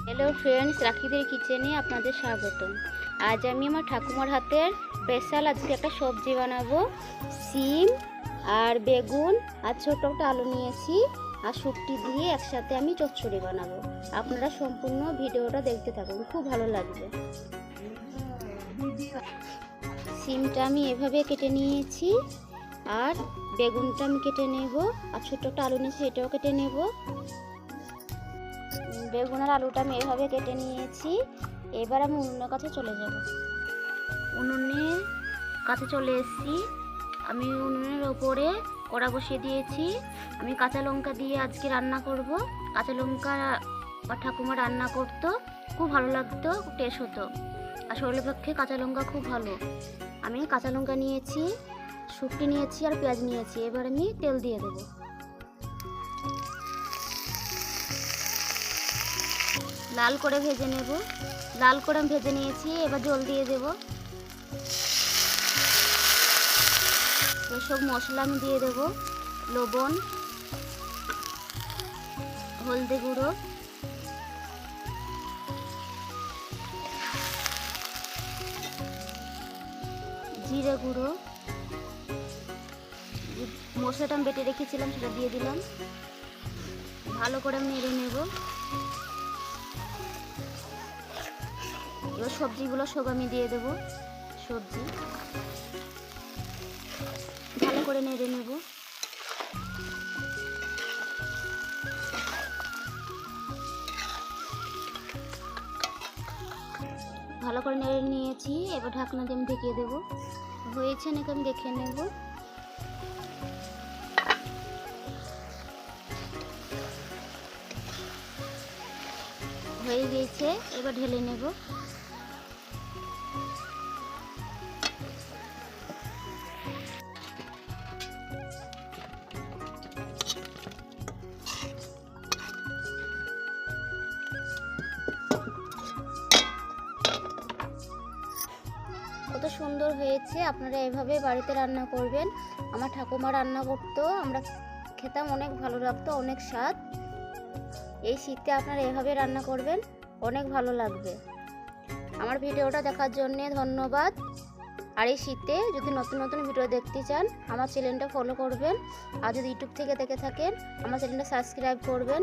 Hello friends, রাখিদের কিচেনে আপনাদের স্বাগতম। আজ আমি আমার ঠাকুমার হাতের স্পেশাল আজকে একটা সবজি বানাবো। সিম আর বেগুন আর ছোটো একটা আলু নিয়েছি আর শুকটি দিয়ে একসাথে আমি চচ্চড়ি বানাবো। আপনারা সম্পূর্ণ ভিডিওটা দেখতে থাকুন, খুব ভালো লাগবে। সিমটা আমি এভাবে কেটে নিয়েছি আর বেগুনটা আমি কেটে নেব আর ছোটো একটা আলু নিয়েছি সেটাও কেটে নেব। বেগুন আর আলুটা আমি এভাবে কেটে নিয়েছি। এবার আমি উনুনের কাছে চলে যাব। উনুনের কাছে চলে এসেছি। আমি উনুনের ওপরে কড়া বসিয়ে দিয়েছি। আমি কাঁচা লঙ্কা দিয়ে আজকে রান্না করব। কাঁচা লঙ্কা বা ঠাকুমা রান্না করতো, খুব ভালো লাগতো, টেস্ট হতো। আর শরীরের পক্ষে কাঁচা লঙ্কা খুব ভালো। আমি কাঁচা লঙ্কা নিয়েছি, শুকনো নিয়েছি আর পেঁয়াজ নিয়েছি। এবার আমি তেল দিয়ে দেবো। লাল করে ভেজে নেব। লাল করে আমি ভেজে নিয়েছি। এবার জল দিয়ে দেব। সব মশলা আমি দিয়ে দেব। লবণ, হলদে গুঁড়ো, জিরে গুঁড়ো, মশলাটা আমি বেটে রেখেছিলাম সেটা দিয়ে দিলাম। ভালো করে আমি নেড়ে নেব। এবার সবজিগুলো সব আমি দিয়ে দেব। সবজি ভালো করে নেড়ে নেব। ভালো করে নেড়ে নিয়েছি। এবার ঢাকনা দিয়ে আমি ঢেকে দেবো। হয়েছে নাকি আমি দেখে নেব। হয়ে গিয়েছে, এবার ঢেলে নেব। কত সুন্দর হয়েছে। আপনারা এভাবে বাড়িতে রান্না করবেন। আমার ঠাকুমা রান্না করতো, আমরা খেতাম, অনেক ভালো লাগতো, অনেক স্বাদ। এই শীতে আপনারা এভাবে রান্না করবেন, অনেক ভালো লাগবে। আমার ভিডিওটা দেখার জন্য ধন্যবাদ। আর এই শীতে যদি নতুন নতুন ভিডিও দেখতে চান আমার চ্যানেলটা ফলো করবেন। আর যদি ইউটিউব থেকে দেখে থাকেন আমার চ্যানেলটা সাবস্ক্রাইব করবেন।